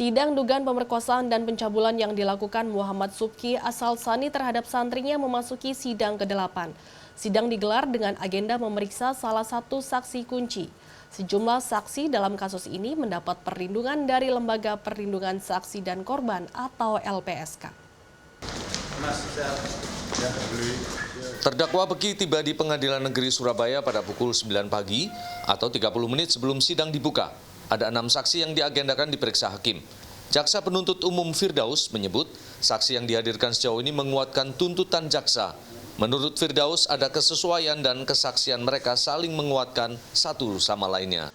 Sidang dugaan pemerkosaan dan pencabulan yang dilakukan Muhammad Subki asal Sani terhadap santrinya memasuki sidang ke-8. Sidang digelar dengan agenda memeriksa salah satu saksi kunci. Sejumlah saksi dalam kasus ini mendapat perlindungan dari Lembaga Perlindungan Saksi dan Korban atau LPSK. Terdakwa Beki tiba di Pengadilan Negeri Surabaya pada pukul 9 pagi atau 30 menit sebelum sidang dibuka. Ada 6 saksi yang diagendakan diperiksa hakim. Jaksa penuntut umum Firdaus menyebut saksi yang dihadirkan sejauh ini menguatkan tuntutan jaksa. Menurut Firdaus ada kesesuaian dan kesaksian mereka saling menguatkan satu sama lainnya.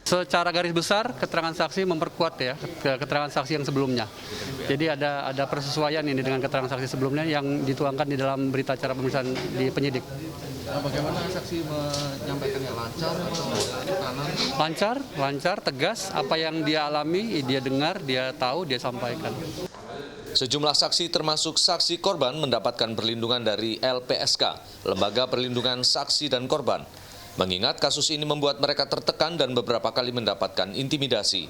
Secara garis besar, keterangan saksi memperkuat ya keterangan saksi yang sebelumnya. Jadi ada persesuaian ini dengan keterangan saksi sebelumnya yang dituangkan di dalam berita acara pemeriksaan di penyidik. Nah, bagaimana saksi menyampaikannya, lancar atau kanan? Lancar, tegas. Apa yang dia alami, dia dengar, dia tahu, dia sampaikan. Sejumlah saksi termasuk saksi korban mendapatkan perlindungan dari LPSK, Lembaga Perlindungan Saksi dan Korban. Mengingat kasus ini membuat mereka tertekan dan beberapa kali mendapatkan intimidasi.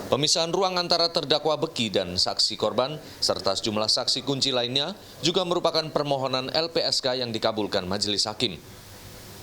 Pemisahan ruang antara terdakwa Beki dan saksi korban, serta sejumlah saksi kunci lainnya, juga merupakan permohonan LPSK yang dikabulkan majelis hakim.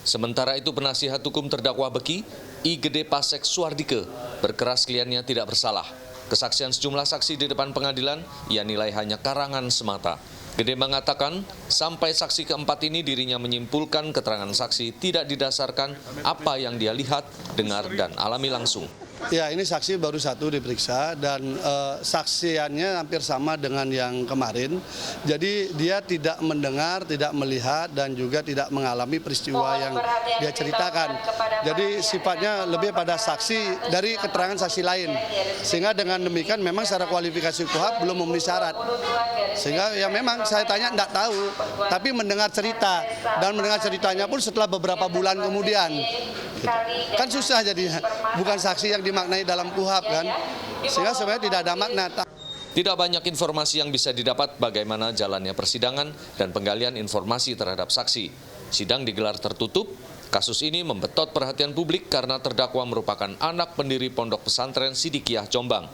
Sementara itu penasihat hukum terdakwa Beki, I Gede Pasek Suardike, berkeras kliennya tidak bersalah. Kesaksian sejumlah saksi di depan pengadilan, ia nilai hanya karangan semata. Gede mengatakan, sampai saksi keempat ini dirinya menyimpulkan keterangan saksi tidak didasarkan apa yang dia lihat, dengar, dan alami langsung. Ya, ini saksi baru satu diperiksa dan saksiannya hampir sama dengan yang kemarin. Jadi dia tidak mendengar, tidak melihat dan juga tidak mengalami peristiwa yang dia ceritakan. Jadi sifatnya lebih pada saksi dari keterangan saksi lain. Sehingga dengan demikian memang secara kualifikasi KUHP belum memenuhi syarat. Sehingga ya memang saya tanya tidak tahu, tapi mendengar cerita dan mendengar ceritanya pun setelah beberapa bulan kemudian. Kan susah jadinya, bukan saksi yang dimaknai dalam KUHP kan, sehingga sebenarnya tidak ada makna. Tidak banyak informasi yang bisa didapat bagaimana jalannya persidangan dan penggalian informasi terhadap saksi. Sidang digelar tertutup. Kasus ini membetot perhatian publik karena terdakwa merupakan anak pendiri Pondok Pesantren Sidikiyah Jombang.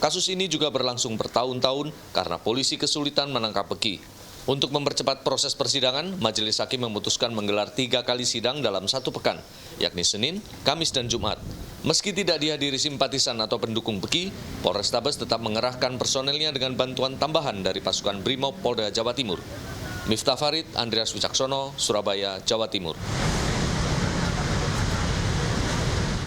Kasus ini juga berlangsung bertahun-tahun karena polisi kesulitan menangkap Beki. Untuk mempercepat proses persidangan, majelis hakim memutuskan menggelar 3 kali sidang dalam 1 pekan, yakni Senin, Kamis, dan Jumat. Meski tidak dihadiri simpatisan atau pendukung Beki, Polrestabes tetap mengerahkan personelnya dengan bantuan tambahan dari pasukan Brimob Polda Jawa Timur. Miftah Farid, Andreas Wicaksono, Surabaya, Jawa Timur.